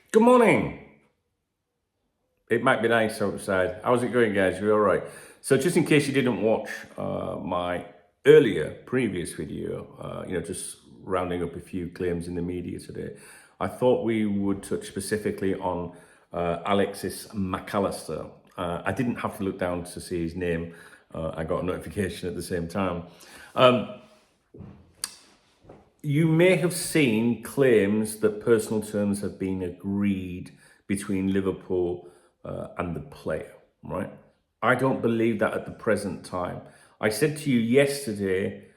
Good morning. It might be nice outside. How's it going, guys? You all right? So just in case you didn't watch my previous video, just rounding up a few claims in the media today, I thought we would touch specifically on Alexis McAllister. I didn't have to look down to see his name. I got a notification at the same time. You may have seen claims that personal terms have been agreed between Liverpool and the player, right? I don't believe that at the present time. I said to you yesterday,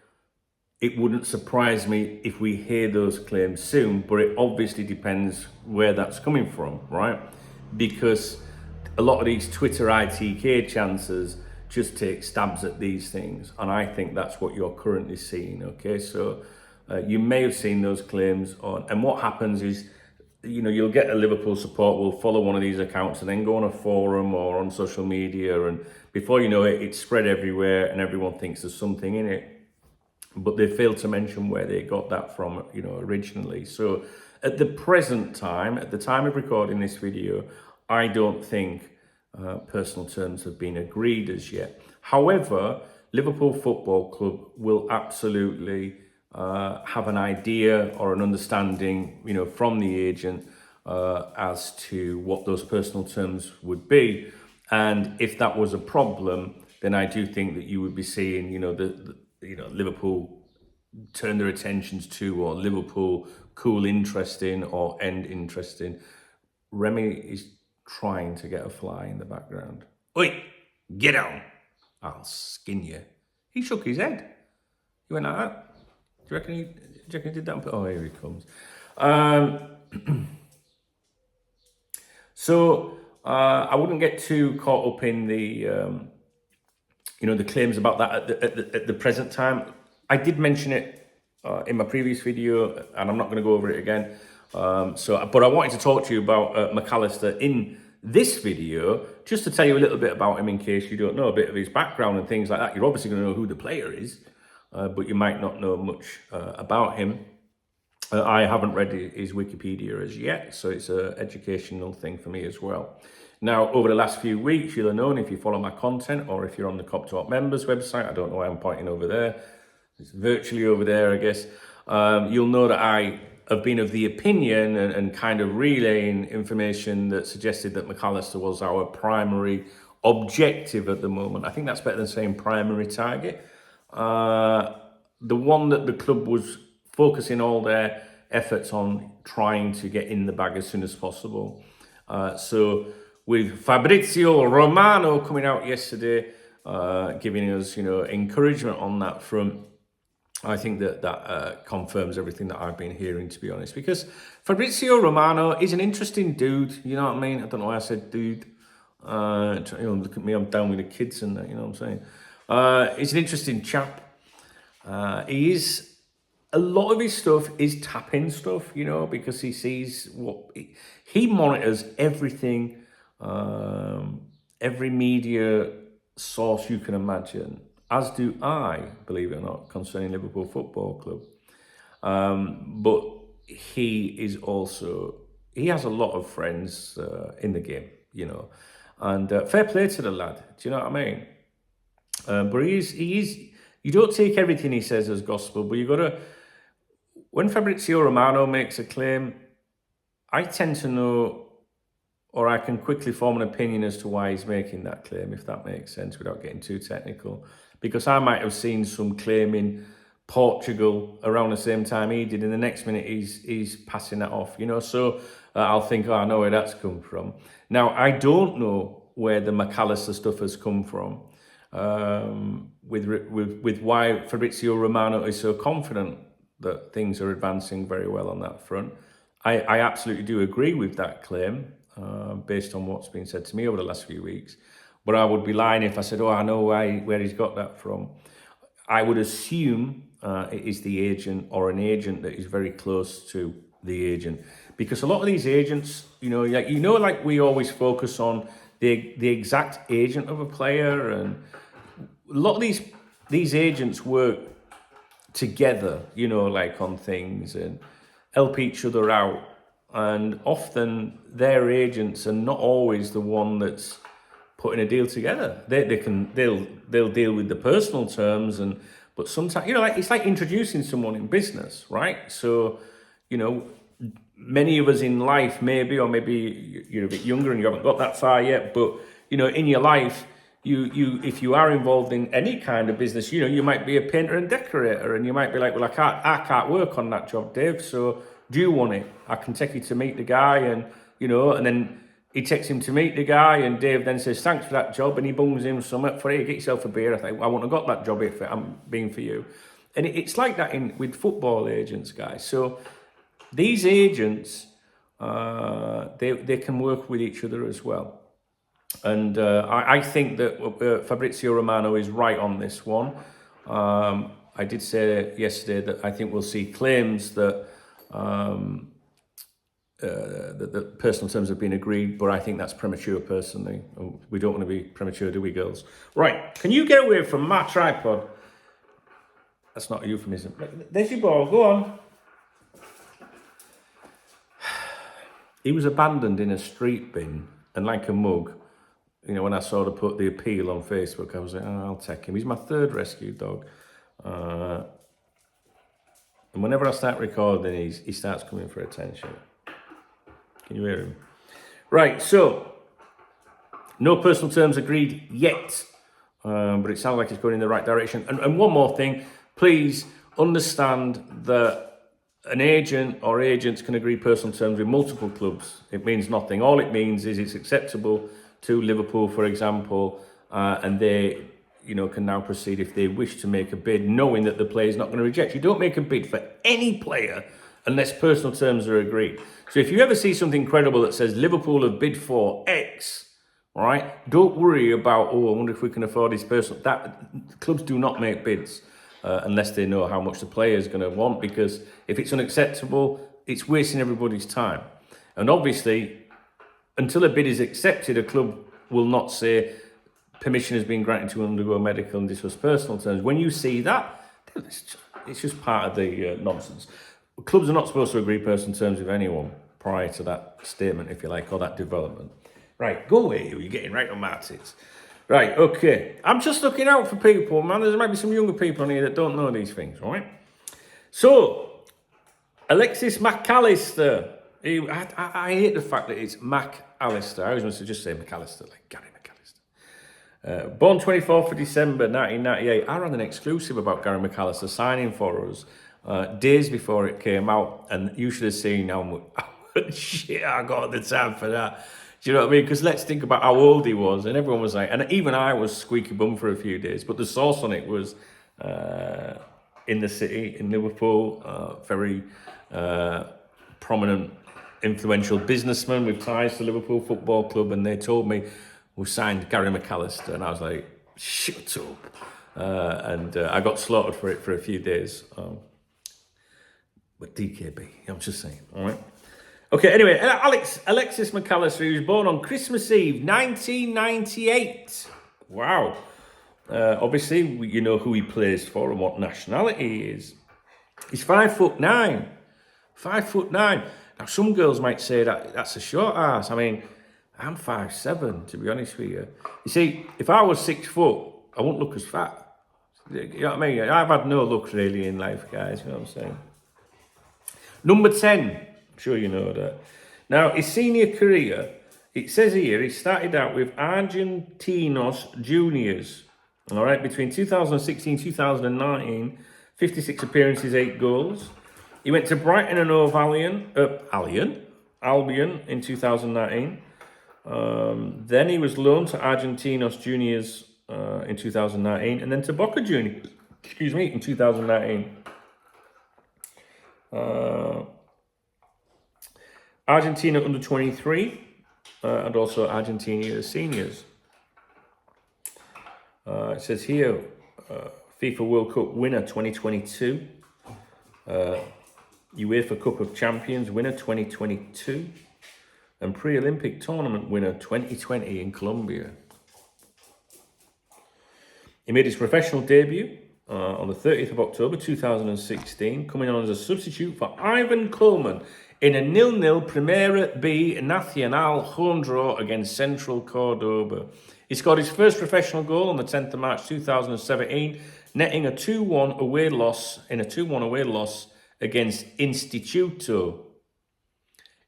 it wouldn't surprise me if we hear those claims soon, but it obviously depends where that's coming from, right? Because a lot of these Twitter ITK chances just take stabs at these things, and I think that's what you're currently seeing, okay? So you may have seen those claims on, and what happens is, you'll get a Liverpool support will follow one of these accounts and then go on a forum or on social media, and before you know it, it's spread everywhere and everyone thinks there's something in it, but they fail to mention where they got that from, originally. So at the present time, at the time of recording this video, I don't think personal terms have been agreed as yet. However, Liverpool Football Club will absolutely have an idea or an understanding, from the agent as to what those personal terms would be. And if that was a problem, then I do think that you would be seeing, Liverpool turn their attentions to, or Liverpool cool interest in, or end interest in. Remy is trying to get a fly in the background. Oi, get on! I'll skin you. He shook his head. He went like that. Do you reckon he did that? Oh, here he comes. So I wouldn't get too caught up in the, the claims about that at the present time. I did mention it in my previous video, and I'm not going to go over it again. But I wanted to talk to you about McAllister in this video, just to tell you a little bit about him in case you don't know a bit of his background and things like that. You're obviously going to know who the player is. But you might not know much about him. I haven't read his Wikipedia as yet, so it's an educational thing for me as well. Now, over the last few weeks, you'll have known, if you follow my content or if you're on the Cop Talk members website, I don't know why I'm pointing over there, it's virtually over there, I guess, you'll know that I have been of the opinion and kind of relaying information that suggested that McAllister was our primary objective at the moment. I think that's better than saying primary target. The one that the club was focusing all their efforts on trying to get in the bag as soon as possible. So with Fabrizio Romano coming out yesterday, giving us, encouragement on that front, I think that confirms everything that I've been hearing, to be honest, because Fabrizio Romano is an interesting dude. You know what I mean? I don't know why I said dude. Look at me, I'm down with the kids and that, you know what I'm saying? He's an interesting chap. He is, a lot of his stuff is tap-in stuff, because he sees he monitors everything, every media source you can imagine, as do I, believe it or not, concerning Liverpool Football Club. But he has a lot of friends in the game, and fair play to the lad. Do you know what I mean? But he is. You don't take everything he says as gospel, but you got to. When Fabrizio Romano makes a claim, I tend to know, or I can quickly form an opinion as to why he's making that claim, if that makes sense, without getting too technical. Because I might have seen some claim in Portugal around the same time he did, and the next minute he's passing that off, So I'll think, I know where that's come from. Now, I don't know where the McAllister stuff has come from. With why Fabrizio Romano is so confident that things are advancing very well on that front. I absolutely do agree with that claim, based on what's been said to me over the last few weeks. But I would be lying if I said, I know where he's got that from. I would assume it is the agent or an agent that is very close to the agent. Because a lot of these agents, like we always focus on the exact agent of a player, and a lot of these agents work together, like on things and help each other out and often their agents are not always the one that's putting a deal together. They'll deal with the personal terms, but sometimes, you know, like, it's like introducing someone in business, right? So, you know, many of us in life, maybe you're a bit younger and you haven't got that far yet, but, you know, in your life, you if you are involved in any kind of business, you know, you might be a painter and decorator, and you might be like, well, I can't work on that job, Dave, so do you want it? I can take you to meet the guy, and, you know, and then he takes him to meet the guy, and Dave then says, thanks for that job, and he bungs him something for it, get yourself a beer. I think, I wouldn't have got that job if I'm being for you. And it's like that with football agents, guys. So these agents, they can work with each other as well. And I think that Fabrizio Romano is right on this one. I did say yesterday that I think we'll see claims that the personal terms have been agreed, but I think that's premature, personally. We don't want to be premature, do we, girls? Right, can you get away from my tripod? That's not a euphemism. There's your ball, go on. He was abandoned in a street bin, and like a mug, you know, when I saw her put the appeal on Facebook, I was like, oh, I'll take him. He's my third rescue dog. And whenever I start recording, he starts coming for attention. Can you hear him? Right, so, no personal terms agreed yet, but it sounds like it's going in the right direction. And one more thing, please understand that an agent or agents can agree personal terms with multiple clubs. It means nothing. All it means is it's acceptable to Liverpool, for example, and they, you know, can now proceed if they wish to make a bid, knowing that the player is not going to reject. You don't make a bid for any player unless personal terms are agreed. So if you ever see something credible that says Liverpool have bid for X, all right, don't worry about, oh, I wonder if we can afford his personal. That clubs do not make bids unless they know how much the player is going to want, because if it's unacceptable, it's wasting everybody's time. And obviously, until a bid is accepted, a club will not say permission has been granted to undergo medical and discuss personal terms. When you see that, it's just part of the nonsense. Clubs are not supposed to agree personal terms with anyone prior to that statement, if you like, or that development. Right, go away, you're getting right on my tits. Right, okay. I'm just looking out for people, man. There might be some younger people on here that don't know these things, all right? So, Alexis McAllister. I hate the fact that it's McAllister. I always want to just say McAllister, like Gary McAllister. Born 24th of December 1998. I ran an exclusive about Gary McAllister signing for us days before it came out, and you should have seen how much shit I got at the time for that. Do you know what I mean? Because let's think about how old he was, and everyone was like, and even I was squeaky bum for a few days, but the source on it was in the city, in Liverpool, very prominent, influential businessman with ties to Liverpool Football Club, and they told me we signed Gary McAllister, and I was like, shut up. And I got slaughtered for it for a few days. But DKB, I'm just saying, all right? Okay, anyway, Alexis McAllister, he was born on Christmas Eve, 1998. Wow. Obviously, you know who he plays for and what nationality he is. He's 5'9". 5'9". Now, some girls might say that that's a short ass. I mean, I'm 5'7", to be honest with you. You see, if I was 6 foot, I wouldn't look as fat. You know what I mean? I've had no luck really in life, guys, you know what I'm saying? Number 10, I'm sure you know that. Now, his senior career, it says here, he started out with Argentinos Juniors, all right, between 2016 and 2019, 56 appearances, 8 goals. He went to Brighton and Hove Albion in 2019. Then he was loaned to Argentinos Juniors in 2019, and then to Boca Juniors, in 2019. Argentina under 23 and also Argentina seniors. It says here, FIFA World Cup winner 2022, UEFA Cup of Champions winner 2022, and pre-Olympic tournament winner 2020 in Colombia. He made his professional debut on the 30th of October 2016, coming on as a substitute for Ivan Coleman in a 0-0 Primera B Nacional home draw against Central Cordoba. He scored his first professional goal on the 10th of March 2017, netting a 2-1 away loss against Instituto.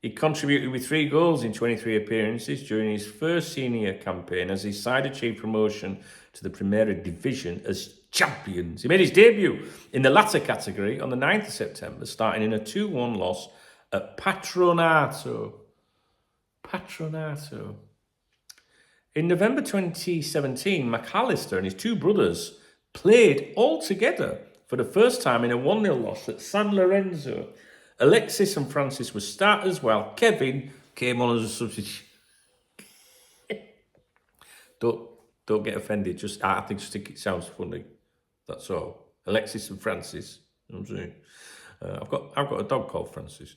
He contributed with 3 goals in 23 appearances during his first senior campaign as his side achieved promotion to the Primera Division as champions. He made his debut in the latter category on the 9th of September, starting in a 2-1 loss at Patronato. In November 2017, McAllister and his 2 brothers played all together for the first time in a 1-0 loss at San Lorenzo. Alexis and Francis were starters while Kevin came on as a substitute. Don't get offended. I think it sounds funny. That's all. Alexis and Francis. You know what I'm saying? I've got a dog called Francis.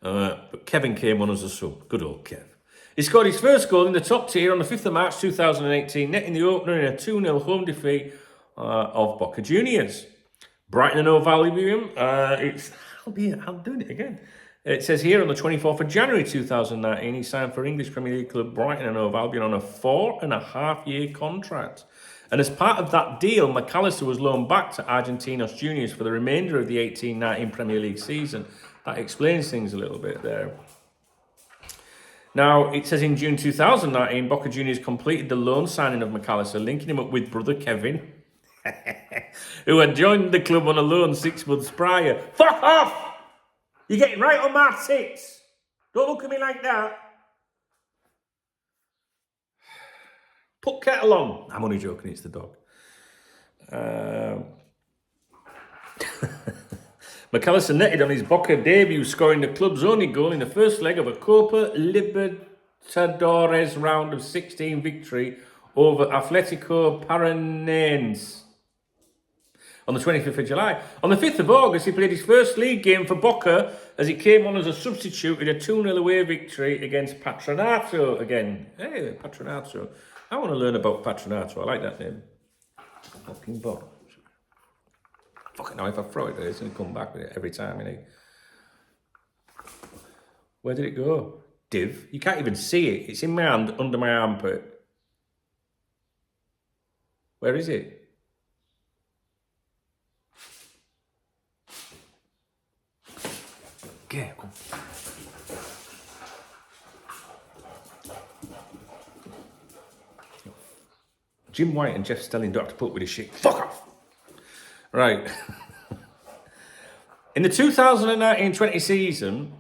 But Kevin came on as a sub. Good old Kev. He scored his first goal in the top tier on the 5th of March 2018, netting the opener in a 2-0 home defeat of Boca Juniors. Brighton and Hove Albion. I'm doing it again. It says here on the 24th of January 2019, he signed for English Premier League club Brighton and Hove Albion on a 4.5-year contract. And as part of that deal, McAllister was loaned back to Argentinos Juniors for the remainder of the 18-19 Premier League season. That explains things a little bit there. Now, it says in June 2019, Boca Juniors completed the loan signing of McAllister, linking him up with brother Kevin, who had joined the club on a loan 6 months prior. Fuck off! You're getting right on my tits. Don't look at me like that. Put kettle on. I'm only joking, it's the dog. McAllister netted on his Boca debut, scoring the club's only goal in the first leg of a Copa Libertadores round of 16 victory over Atletico Paranaense on the 25th of July. On the 5th of August, he played his first league game for Boca as he came on as a substitute in a 2-0 away victory against Patronato again. Hey, Patronato. I want to learn about Patronato. I like that name. Fucking bot. Fucking hell, if I throw it there, it's going to come back with it every time, innit? Where did it go? Div. You can't even see it. It's in my hand, under my armpit. Where is it? Okay. Jim White and Jeff Stelling don't have to put up with his shit. Fuck off! Right. In the 2019-20 season,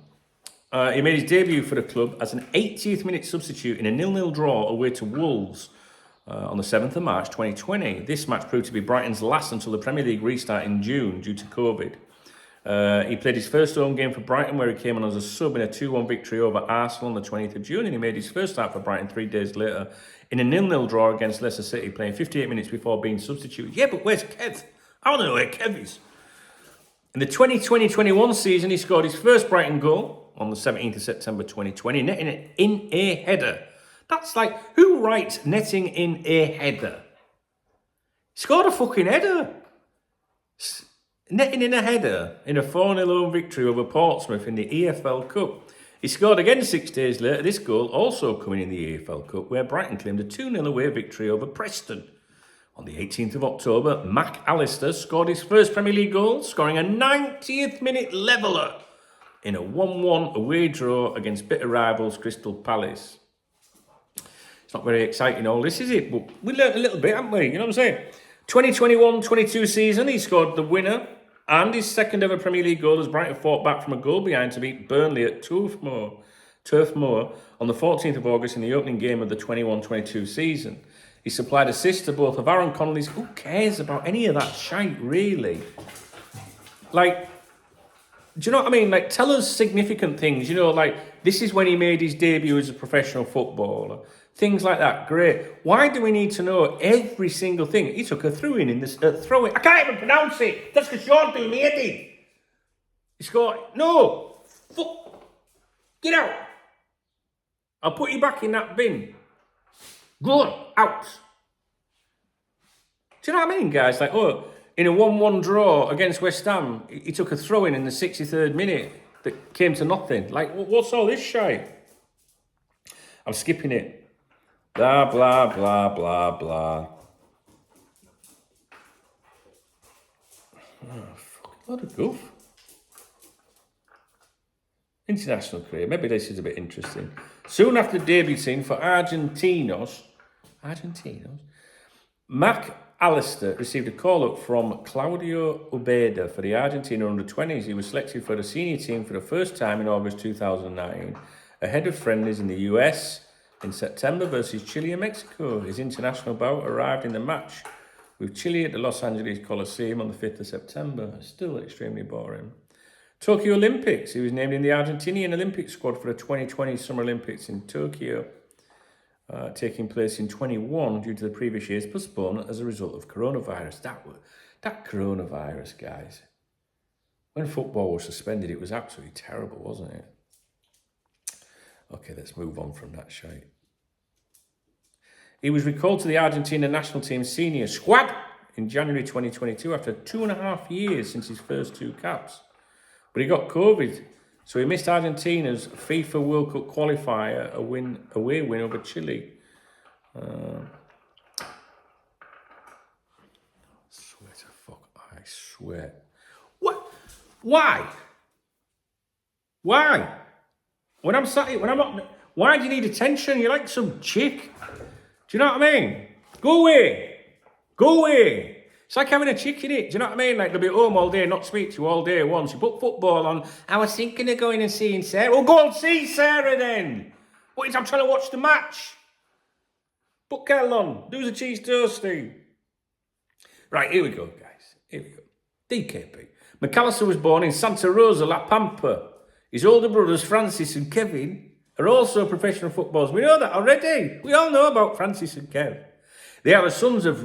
he made his debut for the club as an 80th minute substitute in a 0-0 draw away to Wolves on the 7th of March 2020. This match proved to be Brighton's last until the Premier League restart in June due to COVID. He played his first home game for Brighton, where he came on as a sub in a 2-1 victory over Arsenal on the 20th of June, and he made his first start for Brighton 3 days later in a 0-0 draw against Leicester City, playing 58 minutes before being substituted. Yeah, but where's Kev? I want to know where Kev is. In the 2020-21 season, he scored his first Brighton goal on the 17th of September 2020, netting it in a header. That's like, who writes netting in a header? He scored a fucking header. Netting in a header in a 4-0 home victory over Portsmouth in the EFL Cup. He scored again 6 days later, this goal also coming in the EFL Cup, where Brighton claimed a 2-0 away victory over Preston. On the 18th of October, McAllister scored his first Premier League goal, scoring a 90th minute leveller in a 1-1 away draw against bitter rivals Crystal Palace. It's not very exciting all this, is it? But we learnt a little bit, haven't we? You know what I'm saying? 2021-22 season, he scored the winner and his second ever Premier League goal as Brighton fought back from a goal behind to beat Burnley at Turf Moor on the 14th of August in the opening game of the 21-22 season. He supplied assists to both of Aaron Connolly's. Who cares about any of that shite, really? Like, do you know what I mean? Like, tell us significant things. You know, like, this is when he made his debut as a professional footballer. Things like that, great. Why do we need to know every single thing? He took a throw-in in this throw-in. I can't even pronounce it. That's because you're doing me, Eddie. He scored. No. Fuck. Get out. I'll put you back in that bin. Go on. Out. Do you know what I mean, guys? Like, in a 1-1 draw against West Ham, he took a throw-in the 63rd minute. that came to nothing. Like, what's all this shite? I'm skipping it. Blah, blah, blah, blah, blah. Oh, fucking lot of goof. International career. Maybe this is a bit interesting. Soon after debuting for Argentinos, McAllister received a call-up from Claudio Ubeda for the Argentina under-20s. He was selected for the senior team for the first time in August 2009, ahead of friendlies in the US in September versus Chile and Mexico. His international bout arrived in the match with Chile at the Los Angeles Coliseum on the 5th of September. Still extremely boring. Tokyo Olympics. He was named in the Argentinian Olympic squad for the 2020 Summer Olympics in Tokyo, taking place in 21 due to the previous year's postponement as a result of coronavirus. That coronavirus, guys. When football was suspended, it was absolutely terrible, wasn't it? Okay, let's move on from that shite. He was recalled to the Argentina national team senior squad in January 2022 after 2.5 years since his first 2 caps. But he got COVID, so he missed Argentina's FIFA World Cup qualifier, away win over Chile. I swear to fuck, I swear. What? Why? When I'm not, why do you need attention? You're like some chick. Do you know what I mean? Go away. It's like having a chick in it. Do you know what I mean? Like they'll be home all day, not speak to you all day once. You put football on. I was thinking of going and seeing Sarah. Well, go and see Sarah then. What is? I'm trying to watch the match. Put kettle on. Do the cheese toasty. Right, here we go, guys. Here we go. DKP. McAllister was born in Santa Rosa, La Pampa. His older brothers, Francis and Kevin, are also professional footballers. We know that already. We all know about Francis and Kev. They are the sons of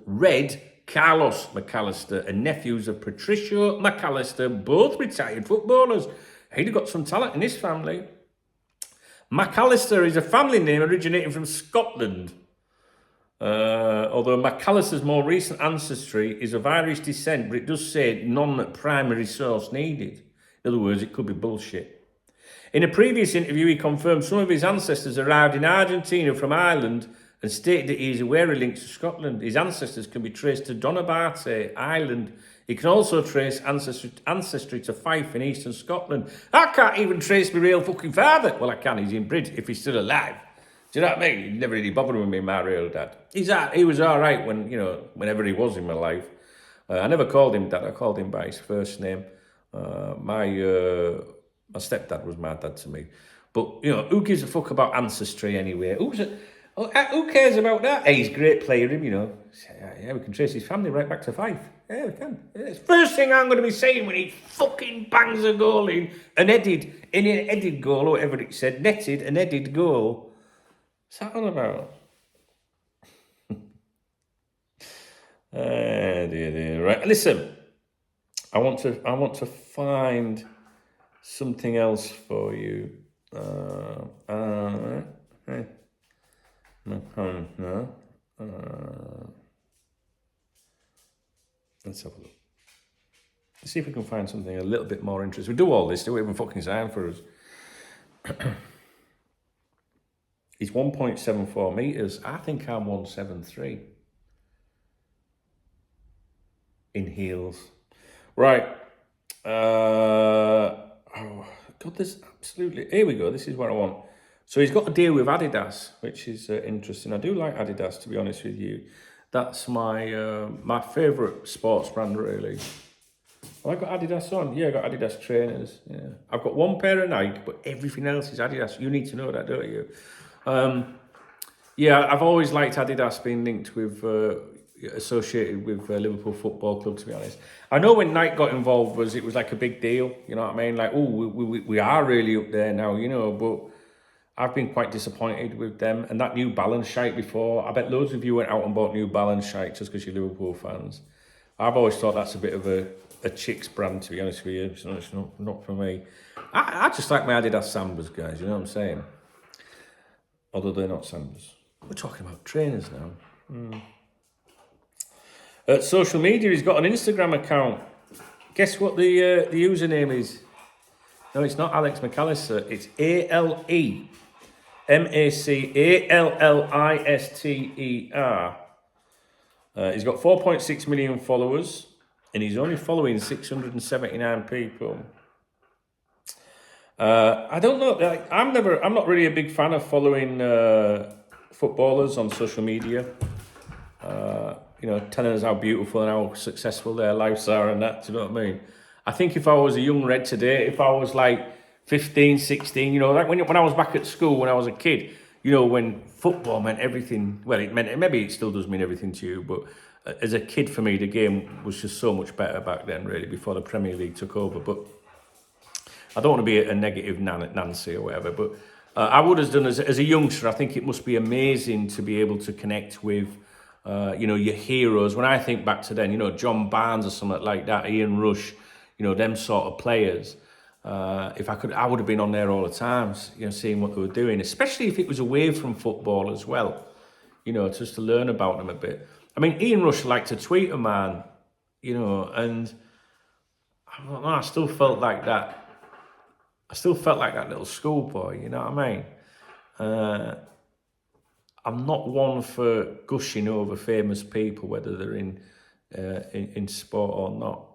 Red Carlos McAllister and nephews of Patricio McAllister, both retired footballers. He'd have got some talent in his family. McAllister is a family name originating from Scotland. Although McAllister's more recent ancestry is of Irish descent, but it does say non-primary source needed. In other words, it could be bullshit. In a previous interview, he confirmed some of his ancestors arrived in Argentina from Ireland and stated that he is aware of links to Scotland. His ancestors can be traced to Donabate, Ireland. He can also trace ancestry to Fife in eastern Scotland. I can't even trace my real fucking father. Well, I can. He's in Bridge if he's still alive. Do you know what I mean? He never really bothered with me, my real dad. He was all right whenever he was in my life. I never called him dad. I called him by his first name. My stepdad was my dad to me. But, who gives a fuck about ancestry anyway? Who cares about that? Hey, he's a great player, him, Yeah, we can trace his family right back to Fife. Yeah, we can. It's the first thing I'm going to be saying when he fucking bangs a goal in an headed goal, or whatever it said, netted, an headed goal. What's that all about? Dear. Right, listen. I want to find something else for you. Let's have a look. Let's see if we can find something a little bit more interesting. We do all this, do we? Even fucking sign for us. He's 1.74 metres. I think I'm 173. In heels. Right. Oh, God, this absolutely... Here we go. This is what I want. So he's got a deal with Adidas, which is interesting. I do like Adidas, to be honest with you. That's my favourite sports brand, really. Oh, I got Adidas on. Yeah, I got Adidas trainers. Yeah, I've got one pair of Nike, but everything else is Adidas. You need to know that, don't you? Yeah, I've always liked Adidas being linked with, associated with Liverpool Football Club, to be honest. I know when Nike got involved, it was like a big deal, you know what I mean? Like, we are really up there now, but I've been quite disappointed with them. And that New Balance shite before, I bet loads of you went out and bought New Balance shite just because you're Liverpool fans. I've always thought that's a bit of a chick's brand, to be honest with you. So it's not for me. I just like my Adidas Sambas, guys, you know what I'm saying? Although they're not Sambas. We're talking about trainers now. Social media, he's got an Instagram account. Guess what the username is? No, it's not Alex McAllister. It's ALEMACALLISTER. He's got 4.6 million followers, and he's only following 679 people. I don't know. I'm not really a big fan of following footballers on social media. Telling us how beautiful and how successful their lives are and that. Do you know what I mean? I think if I was a young Red today, if I was like 15, 16, like when I was back at school, when I was a kid, when football meant everything. Well, maybe it still does mean everything to you, but as a kid for me, the game was just so much better back then, really, before the Premier League took over. But I don't want to be a negative Nancy or whatever, but I would have done as a youngster. I think it must be amazing to be able to connect with, your heroes. When I think back to then, John Barnes or something like that, Ian Rush, them sort of players. If I could, I would have been on there all the time, seeing what they were doing, especially if it was away from football as well, just to learn about them a bit. I mean, Ian Rush liked to tweet a man, and I don't know, I still felt like that. I still felt like that little schoolboy, you know what I mean? I'm not one for gushing over famous people, whether they're in sport or not.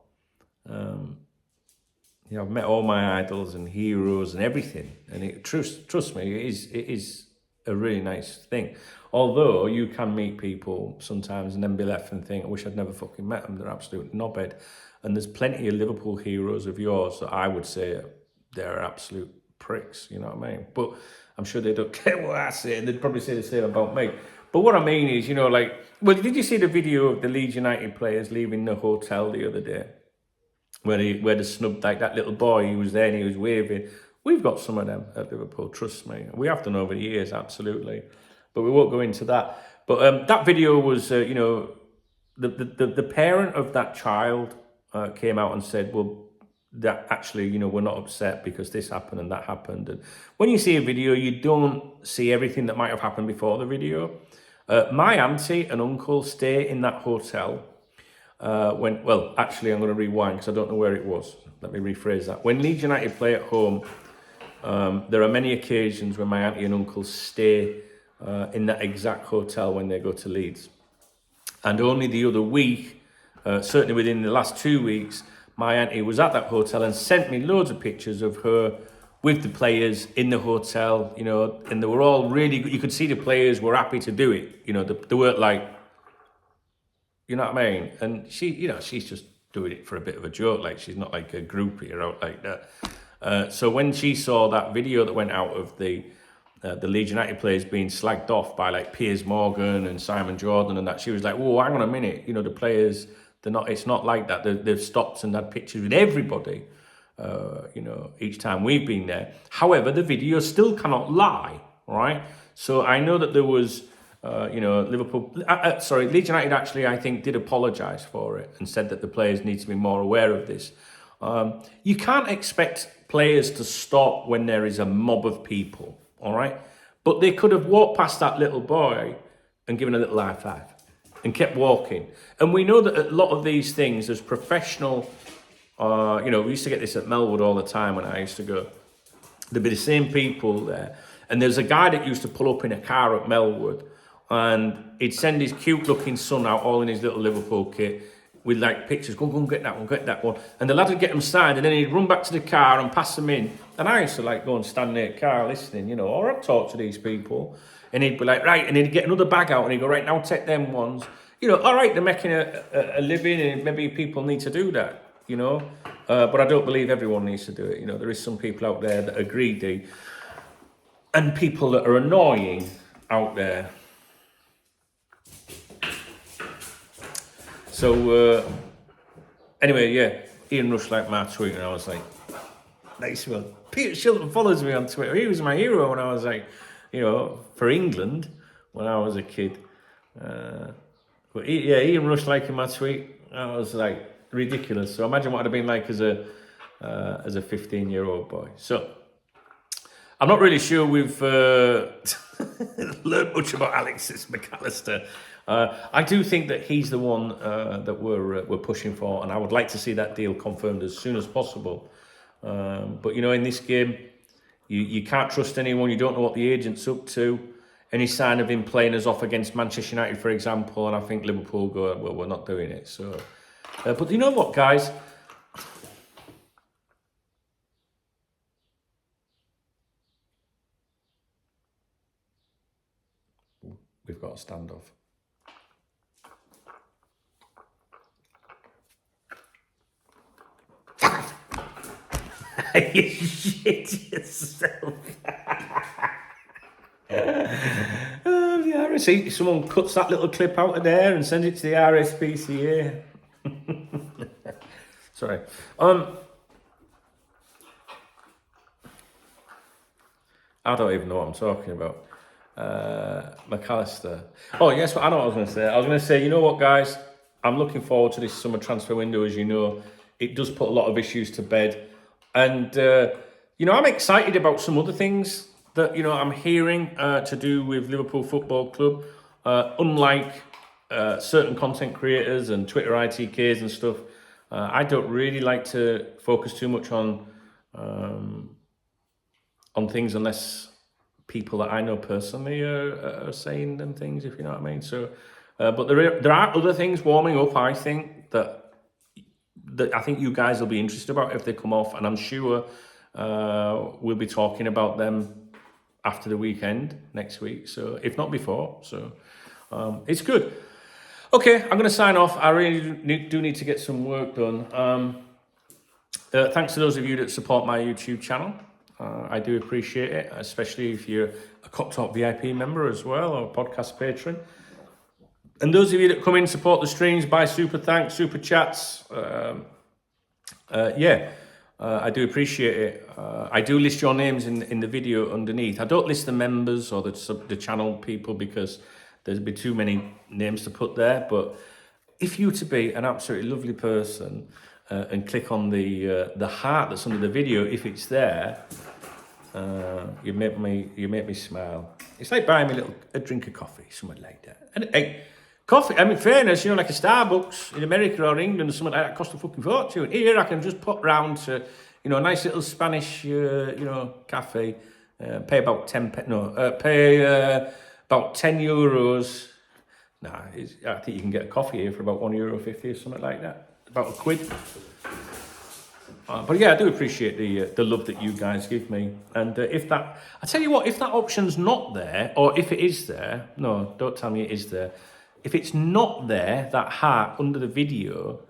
I've met all my idols and heroes and everything, and trust me, it is a really nice thing. Although you can meet people sometimes and then be left and think, I wish I'd never fucking met them. They're absolute knobhead. And there's plenty of Liverpool heroes of yours that I would say they're absolute pricks, you know what I mean? But I'm sure they don't care what I say, and they'd probably say the same about me. But what I mean is, did you see the video of the Leeds United players leaving the hotel the other day? Where they snubbed like that little boy, he was there and he was waving. We've got some of them at Liverpool, trust me. We have done over the years, absolutely. But we won't go into that. But that video was, the parent of that child came out and said, well, that actually, we're not upset because this happened and that happened. And when you see a video, you don't see everything that might have happened before the video. My auntie and uncle stay in that hotel. Actually, I'm going to rewind because I don't know where it was. Let me rephrase that. When Leeds United play at home, there are many occasions when my auntie and uncle stay in that exact hotel when they go to Leeds. And only the other week, certainly within the last 2 weeks, my auntie was at that hotel and sent me loads of pictures of her with the players in the hotel, and they were all really good. You could see the players were happy to do it. They weren't like, you know what I mean? And she, she's just doing it for a bit of a joke. Like, she's not like a groupie or out like that. So when she saw that video that went out of the Leeds United players being slagged off by like Piers Morgan and Simon Jordan and that, she was like, whoa, hang on a minute. The players, it's not like that. They've stopped and had pictures with everybody, each time we've been there. However, the video still cannot lie, right? So I know that there was, Liverpool, Leeds United actually, I think, did apologise for it and said that the players need to be more aware of this. You can't expect players to stop when there is a mob of people, all right? But they could have walked past that little boy and given a little high five and kept walking. And we know that a lot of these things, there's professional, we used to get this at Melwood all the time when I used to go. There'd be the same people there. And there's a guy that used to pull up in a car at Melwood, and he'd send his cute-looking son out all in his little Liverpool kit with, like, pictures. Go and get that one. And the lad would get them signed, and then he'd run back to the car and pass them in. And I used to, like, go and stand near the car listening, or I'd talk to these people. And he'd be like, right, and he'd get another bag out, and he'd go, right, now take them ones. All right, they're making a living, and maybe people need to do that, But I don't believe everyone needs to do it. There is some people out there that are greedy and people that are annoying out there. So, anyway, yeah, Ian Rush liked my tweet, and I was like, nice one. Peter Shilton follows me on Twitter. He was my hero when I was like, for England, when I was a kid. But Ian Rush liking my tweet, I was like, ridiculous. So imagine what I'd have been like as a 15-year-old boy. So I'm not really sure we've learned much about Alexis McAllister. I do think that he's the one that we're pushing for, and I would like to see that deal confirmed as soon as possible. But you know, in this game, you can't trust anyone. You don't know what the agent's up to. Any sign of him playing us off against Manchester United, for example, and I think Liverpool go, well, we're not doing it. So, but you know what, guys? We've got a standoff. You shit yourself. The RSC, someone cuts that little clip out of there and sends it to the RSPCA. Sorry. I don't even know what I'm talking about. McAllister. Oh, yes, I know what I was going to say. I was going to say, you know what, guys? I'm looking forward to this summer transfer window, as you know. It does put a lot of issues to bed. And, you know, I'm excited about some other things that, you know, I'm hearing to do with Liverpool Football Club. Unlike certain content creators and Twitter ITKs and stuff, I don't really like to focus too much on things unless people that I know personally are saying them things, if you know what I mean. So, but there are other things warming up, I think, that I think you guys will be interested about if they come off, and I'm sure we'll be talking about them after the weekend next week, so if not before. So it's good. Okay, I'm going to sign off. I really do need to get some work done. Thanks to those of you that support my YouTube channel. I do appreciate it, especially if you're a Cop Talk VIP member as well, or a podcast patron. And those of you that come in, support the streams, buy super thanks, super chats. I do appreciate it. I do list your names in the video underneath. I don't list the members or the channel people because there'd be too many names to put there. But if you to be an absolutely lovely person and click on the heart that's under the video, if it's there, you make me smile. It's like buying me a drink of coffee, something like that. And hey, coffee, I mean, fairness, you know, like a Starbucks in America or England or something like that costs a fucking fortune. Here I can just pop round to, you know, a nice little Spanish, cafe, pay about about €10. Nah, I think you can get a coffee here for about €1.50 or something like that, about £1. But yeah, I do appreciate the love that you guys give me. And I tell you what, if that option's not there, or if it is there, no, don't tell me it is there. If it's not there, that heart under the video,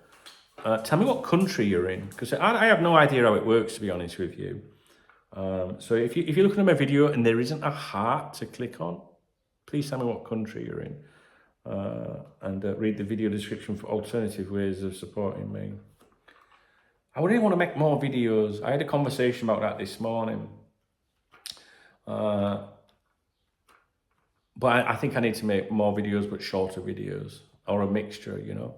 tell me what country you're in, because I have no idea how it works, to be honest with you. So if you're looking at my video and there isn't a heart to click on, please tell me what country you're in, and read the video description for alternative ways of supporting me. I really want to make more videos. I had a conversation about that this morning. But I think I need to make more videos, but shorter videos, or a mixture, you know.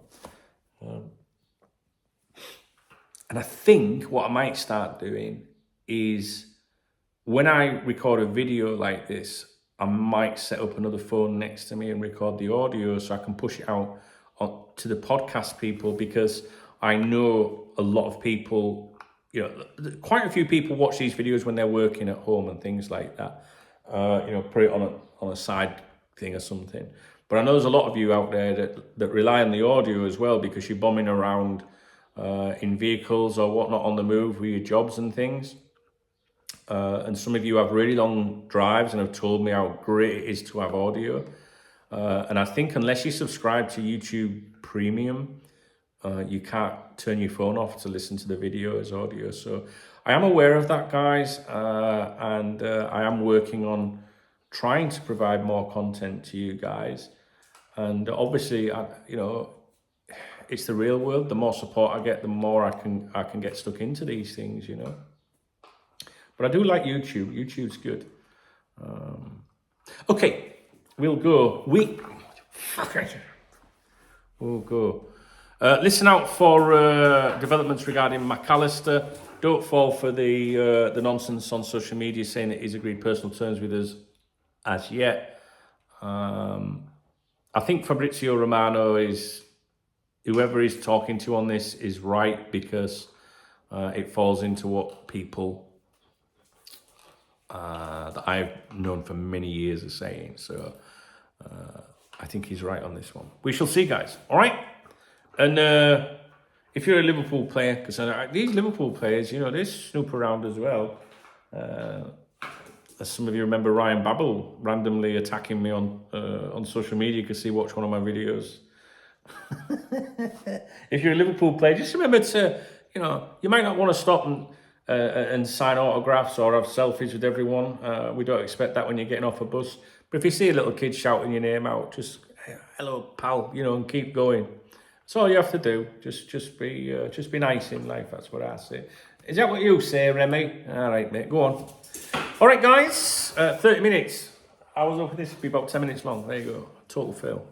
And I think what I might start doing is, when I record a video like this, I might set up another phone next to me and record the audio so I can push it out to the podcast people, because I know a lot of people, you know, quite a few people watch these videos when they're working at home and things like that. Put it on a side thing or something. But I know there's a lot of you out there that rely on the audio as well, because you're bombing around in vehicles or whatnot on the move with your jobs and things. And some of you have really long drives and have told me how great it is to have audio. And I think unless you subscribe to YouTube Premium, you can't turn your phone off to listen to the video as audio. So I am aware of that, guys, and I am working on trying to provide more content to you guys. And obviously, it's the real world. The more support I get, the more I can get stuck into these things, you know. But I do like YouTube. YouTube's good. Okay, we'll go. We'll go. Listen out for developments regarding McAllister. Don't fall for the nonsense on social media saying that he's agreed personal terms with us as yet. I think Fabrizio Romano is, whoever he's talking to on this is right, because it falls into what people that I've known for many years are saying. So I think he's right on this one. We shall see, guys. All right? And if you're a Liverpool player, because these Liverpool players, you know, they snoop around as well. As some of you remember, Ryan Babel randomly attacking me on social media because he watched one of my videos. If you're a Liverpool player, just remember to, you know, you might not want to stop and sign autographs or have selfies with everyone. We don't expect that when you're getting off a bus. But if you see a little kid shouting your name out, just, hey, hello, pal, you know, and keep going. That's all you have to do. Just be nice in life. That's what I say. Is that what you say, Remy? All right, mate. Go on. All right, guys. 30 minutes. I was hoping this would be about 10 minutes long. There you go. Total fail.